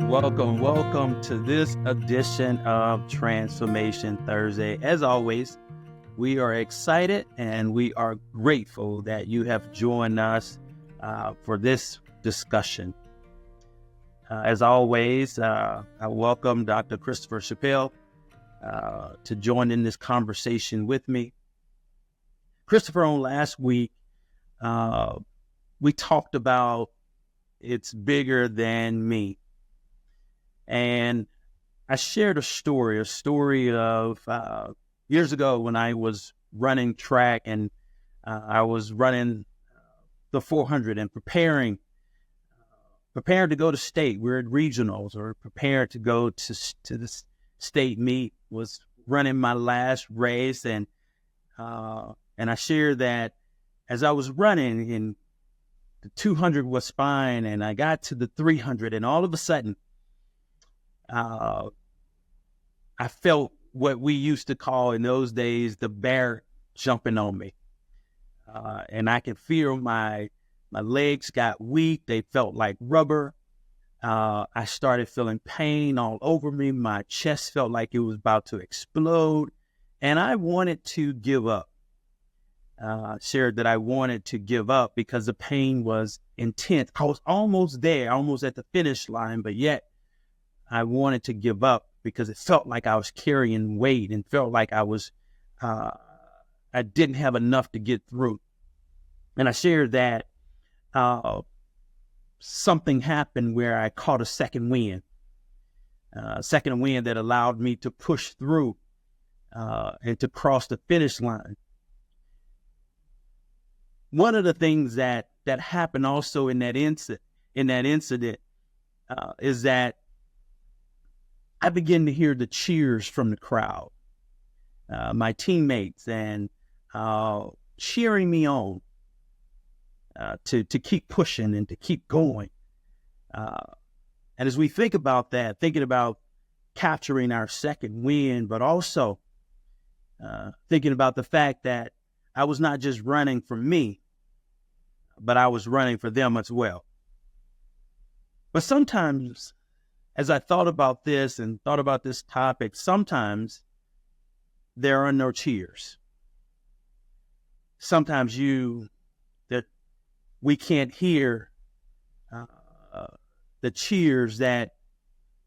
Welcome to this edition of Transformation Thursday. As always, we are excited and we are grateful that you have joined us for this discussion. As always, I welcome Dr. Christopher Chappell to join in this conversation with me. Christopher, on last week, we talked about it's bigger than me. And I shared a story of years ago when I was running track and I was running the 400 and preparing to go to state. We're at regionals or prepared to go to the state meet. Was running my last race and I shared that as I was running and the 200 was fine and I got to the 300 and all of a sudden I felt what we used to call in those days the bear jumping on me, and I could feel my legs got weak. They felt like rubber. I started feeling pain all over me. My chest felt like it was about to explode, and I wanted to give up. Shared that I wanted to give up because the pain was intense. I was almost there, almost at the finish line, but yet I wanted to give up because it felt like I was carrying weight and felt like I didn't have enough to get through. And I shared that something happened where I caught a second wind that allowed me to push through and to cross the finish line. One of the things that happened also in that incident is that I began to hear the cheers from the crowd, my teammates, and cheering me on to keep pushing and to keep going. And as we think about that, thinking about capturing our second win, but also thinking about the fact that I was not just running for me, but I was running for them as well. But sometimes, as I thought about this and thought about this topic, sometimes there are no cheers. Sometimes we can't hear the cheers that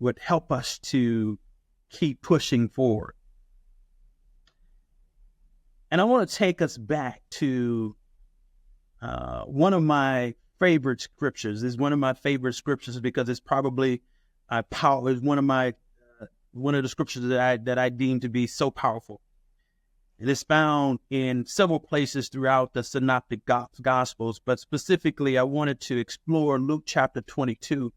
would help us to keep pushing forward. And I want to take us back to one of my favorite scriptures. It's one of my favorite scriptures because it's probably is one of the scriptures that I deem to be so powerful. It is found in several places throughout the Synoptic Gospels, but specifically I wanted to explore Luke chapter 22.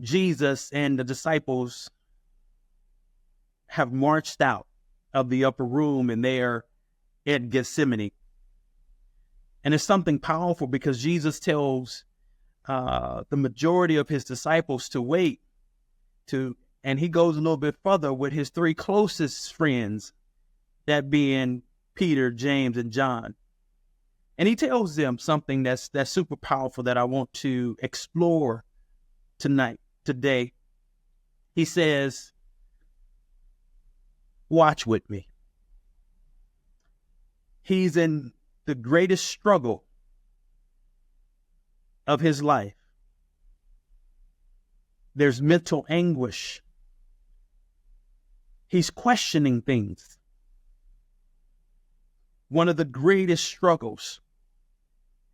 Jesus and the disciples have marched out of the upper room and they are at Gethsemane. And it's something powerful because Jesus tells the majority of his disciples to wait and he goes a little bit further with his three closest friends, that being Peter, James, and John. And he tells them something that's super powerful that I want to explore today. He says, watch with me. He's in the greatest struggle of his life. There's mental anguish. He's questioning things. One of the greatest struggles.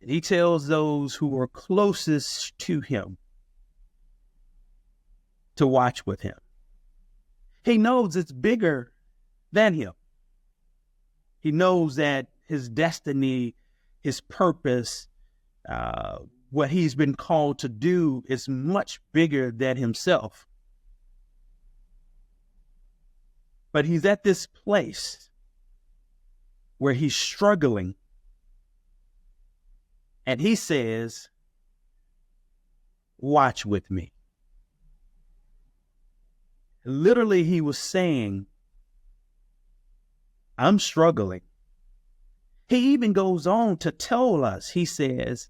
And he tells those who are closest to him to watch with him. He knows it's bigger than him. He knows that his destiny, his purpose, what he's been called to do is much bigger than himself. But he's at this place where he's struggling. And he says, watch with me. Literally, he was saying, I'm struggling. He even goes on to tell us, he says,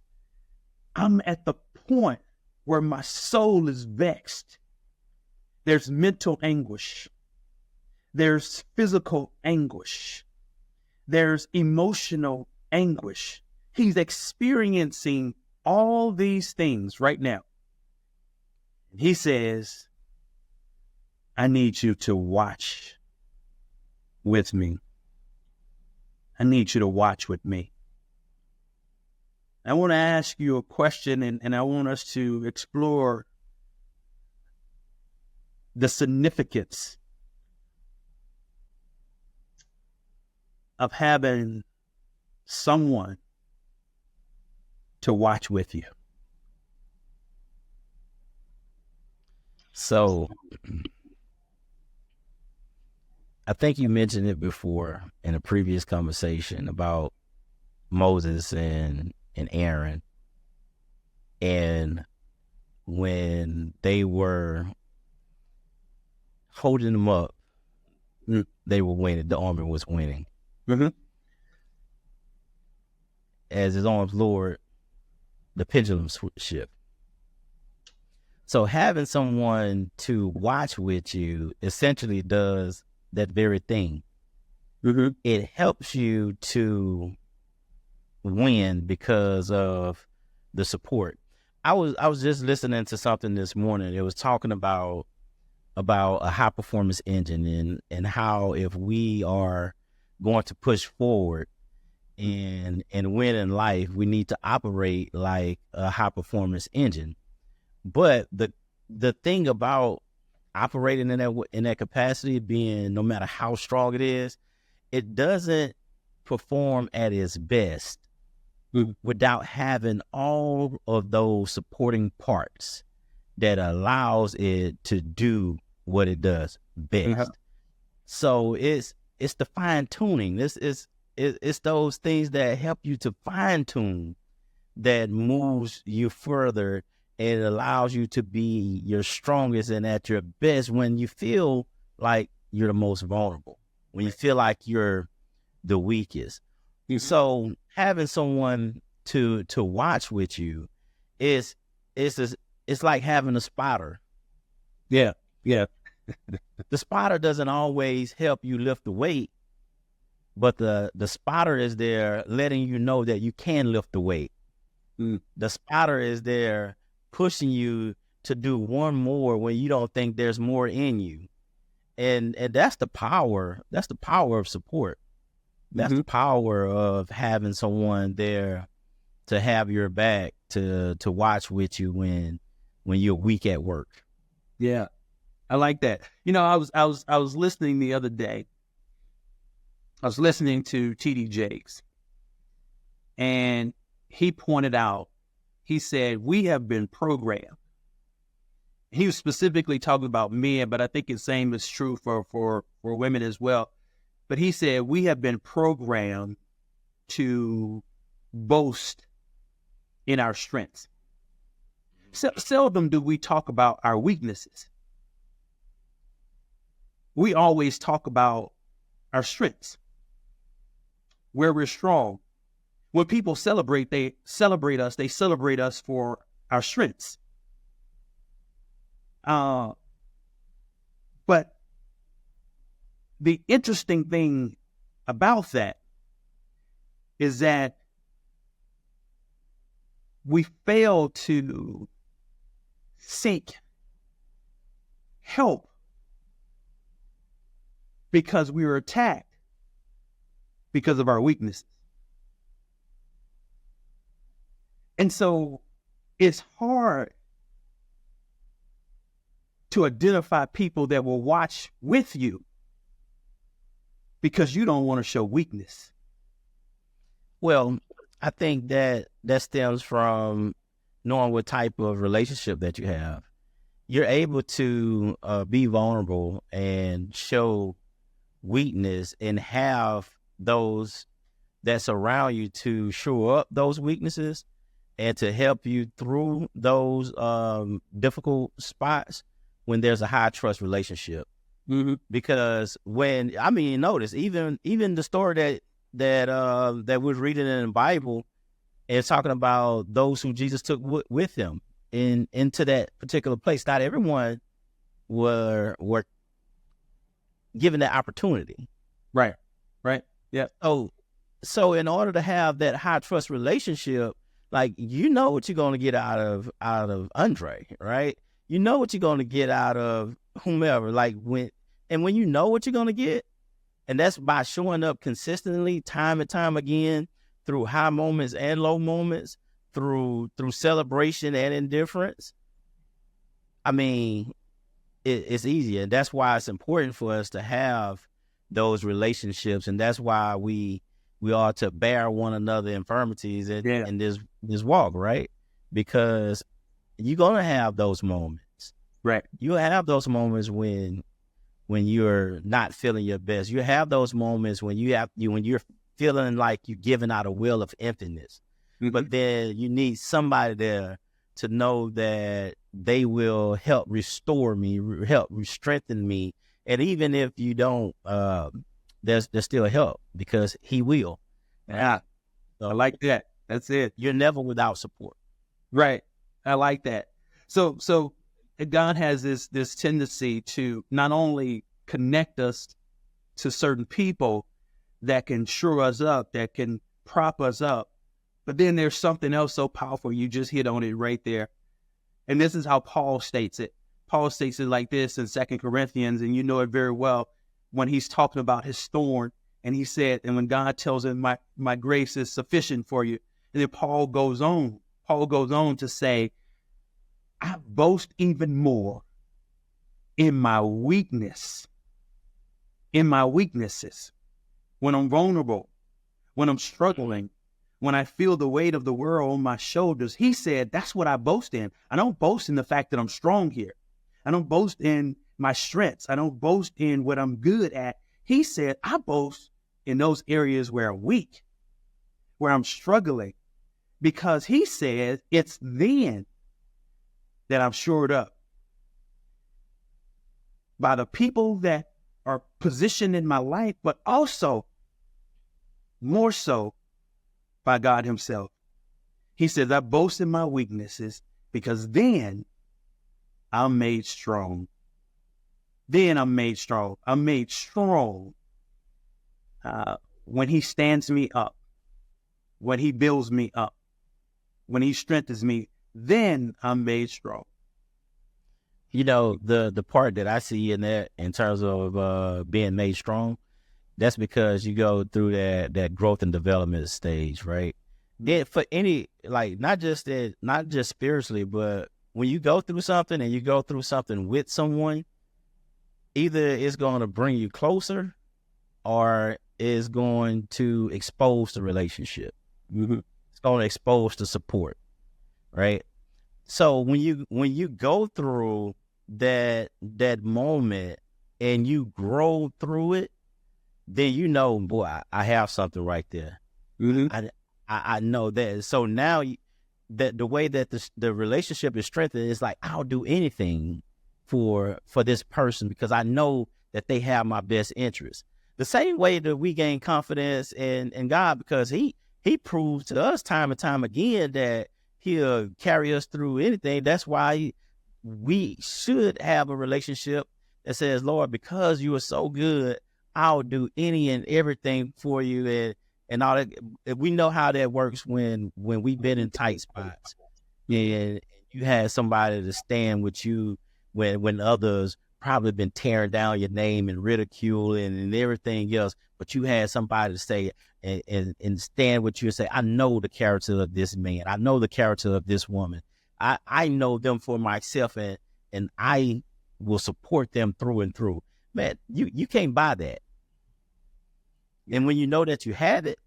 I'm at the point where my soul is vexed. There's mental anguish. There's physical anguish. There's emotional anguish. He's experiencing all these things right now. And he says, I need you to watch with me. I need you to watch with me. I want to ask you a question, and I want us to explore the significance of having someone to watch with you. So I think you mentioned it before in a previous conversation about Moses and Aaron. And when they were holding them up, they were winning. The army was winning. Mm-hmm. As his arms lowered, the pendulum shift. So having someone to watch with you essentially does that very thing. Mm-hmm. It helps you to win because of the support. I was just listening to something this morning. It was talking about a high performance engine and how if we are going to push forward and win in life, we need to operate like a high performance engine. But the thing about operating in that capacity, being no matter how strong it is, it doesn't perform at its best without having all of those supporting parts that allows it to do what it does best. Uh-huh. So it's the fine tuning. It's those things that help you to fine tune that moves you further and allows you to be your strongest and at your best when you feel like you're the most vulnerable, when you feel like you're the weakest. Mm-hmm. So having someone to watch with you is like having a spotter. Yeah. The spotter doesn't always help you lift the weight, but the spotter is there letting you know that you can lift the weight. The spotter is there pushing you to do one more when you don't think there's more in you. And that's the power. That's the power of support. That's the power of having someone there to have your back, to watch with you when you're weak at work. Yeah. I like that. You know, I was listening the other day. I was listening to T.D. Jakes, and he pointed out, he said, we have been programmed. He was specifically talking about men, but I think the same is true for women as well. But he said, we have been programmed to boast in our strengths. Seldom do we talk about our weaknesses. We always talk about our strengths, where we're strong. When people celebrate, they celebrate us for our strengths. But the interesting thing about that is that we fail to seek help because we were attacked because of our weaknesses. And so it's hard to identify people that will watch with you because you don't want to show weakness. Well, I think that stems from knowing what type of relationship that you have. You're able to be vulnerable and show weakness and have those that surround you to show up those weaknesses and to help you through those difficult spots when there's a high trust relationship. Mm-hmm. Because notice even the story that we're reading in the Bible, it's talking about those who Jesus took with him. into that particular place. Not everyone were given that opportunity. Right. Yeah. So in order to have that high trust relationship, like, you know what you're going to get out of Andre, right? You know what you're going to get out of whomever. Like, when you know what you're going to get, and that's by showing up consistently, time and time again, through high moments and low moments, through celebration and indifference. I mean, it's easy, and that's why it's important for us to have those relationships, and that's why we ought to bear one another infirmities in this walk, right? Because you're gonna have those moments, right? You have those moments when you're not feeling your best. You have those moments when you're feeling like you're giving out a well of emptiness, but then you need somebody there to know that they will help restore me, help strengthen me. And even if you don't, there's still help, because he will. Yeah. So I like that. That's it. You're never without support. Right. I like that. So God has this tendency to not only connect us to certain people that can shore us up, that can prop us up, but then there's something else so powerful. You just hit on it right there. And this is how Paul states it. Paul states it like this in 2 Corinthians, and you know it very well, when he's talking about his thorn, and he said, and when God tells him, my grace is sufficient for you. And then Paul goes on to say, I boast even more in my weaknesses, when I'm vulnerable, when I'm struggling, when I feel the weight of the world on my shoulders. He said, that's what I boast in. I don't boast in the fact that I'm strong here. I don't boast in my strengths. I don't boast in what I'm good at. He said, I boast in those areas where I'm weak, where I'm struggling, because he said it's then that I'm shored up by the people that are positioned in my life, but also more so by God himself. He says, I boast in my weaknesses, because then I'm made strong. Then I'm made strong. I'm made strong when he stands me up, when he builds me up, when he strengthens me, then I'm made strong. You know, the part that I see in that, in terms of being made strong, that's because you go through that growth and development stage, right? For any, like, not just spiritually, but when you go through something, and you go through something with someone, either it's going to bring you closer, or it's going to expose the relationship. It's going to expose the support, right? So when you go through that moment and you grow through it, then you know, boy, I have something right there. I know that. So now that the way that the relationship is strengthened is like, I'll do anything for this person, because I know that they have my best interest. The same way that we gain confidence in God, because he proves to us time and time again that he'll carry us through anything. That's why we should have a relationship that says, Lord, because you are so good, I'll do any and everything for you. And all that. We know how that works when we've been in tight spots, and you had somebody to stand with you when others probably been tearing down your name and ridiculing and everything else, but you had somebody to say and stand with you and say, I know the character of this man. I know the character of this woman. I know them for myself, and I will support them through and through. Man, you can't buy that. And when you know that you have it,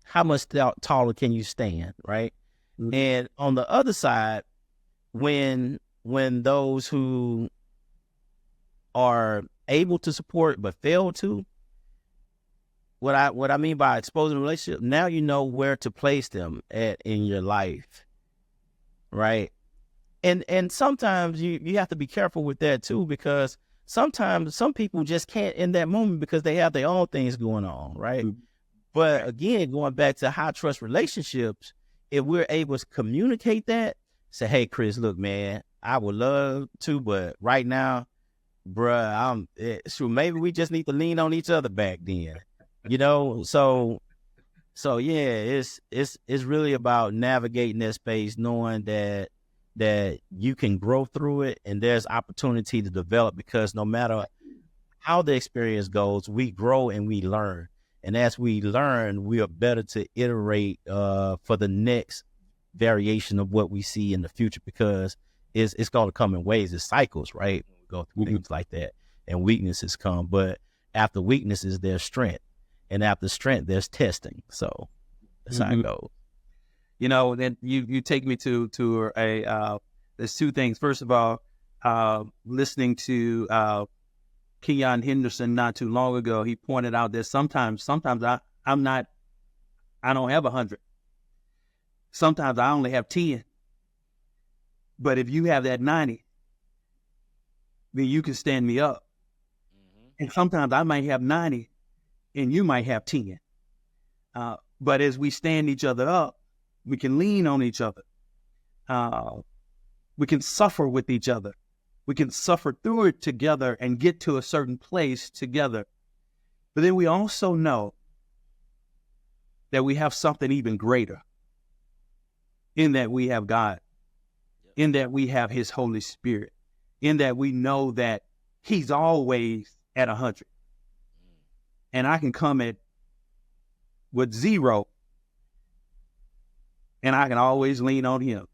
how much taller can you stand, right? And on the other side, when those who are able to support but fail to, what I mean by exposing a relationship, now you know where to place them in your life, right? And sometimes you have to be careful with that too, because sometimes some people just can't in that moment because they have their own things going on, right? But again, going back to high trust relationships, if we're able to communicate that, say, hey, Chris, look, man, I would love to, but right now, bruh, sure, maybe we just need to lean on each other back then, So yeah, it's really about navigating that space, knowing that you can grow through it, and there's opportunity to develop, because no matter how the experience goes, we grow and we learn. And as we learn, we are better to iterate for the next variation of what we see in the future, because it's going to come in waves. It's cycles, right? When we go through things like that, and weaknesses come. But after weaknesses, there's strength. And after strength, there's testing. So that's how it goes. Then you take me to there's two things. First of all, listening to Keon Henderson not too long ago, he pointed out that sometimes I don't have 100. Sometimes I only have 10. But if you have that 90, then you can stand me up. Mm-hmm. And sometimes I might have 90 and you might have 10. But as we stand each other up, we can lean on each other. We can suffer with each other. We can suffer through it together and get to a certain place together. But then we also know that we have something even greater, in that we have God, in that we have his Holy Spirit, in that we know that he's always at 100. And I can come with 0, and I can always lean on him.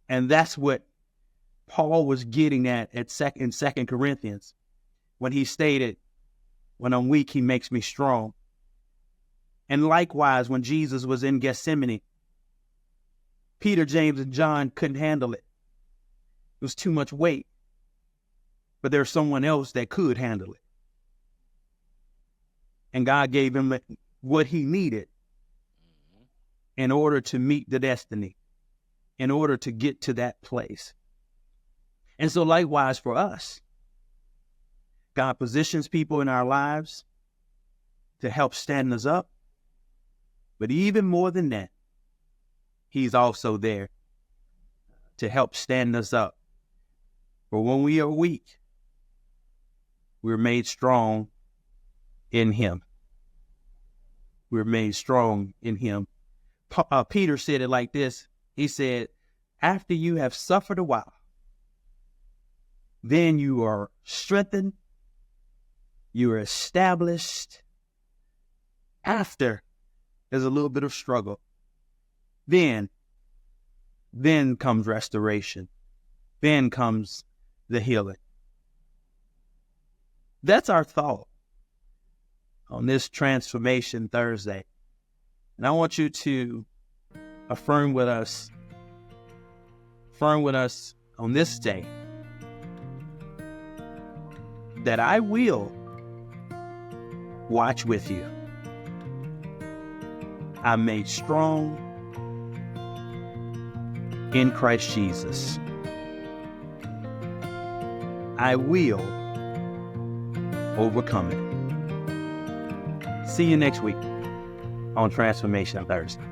And that's what Paul was getting at in 2 Corinthians, when he stated, when I'm weak, he makes me strong. And likewise, when Jesus was in Gethsemane, Peter, James, and John couldn't handle it. It was too much weight. But there's someone else that could handle it. And God gave him what he needed in order to meet the destiny, in order to get to that place. And so likewise for us, God positions people in our lives to help stand us up. But even more than that, he's also there to help stand us up. For when we are weak, we're made strong in him. We're made strong in him. Peter said it like this. He said, after you have suffered a while, then you are strengthened, you are established. After there's a little bit of struggle, then comes restoration. Then comes the healing. That's our thought on this Transformation Thursday. And I want you to affirm with us on this day that I will watch with you. I'm made strong in Christ Jesus. I will overcome it. See you next week on Transformation Thursday.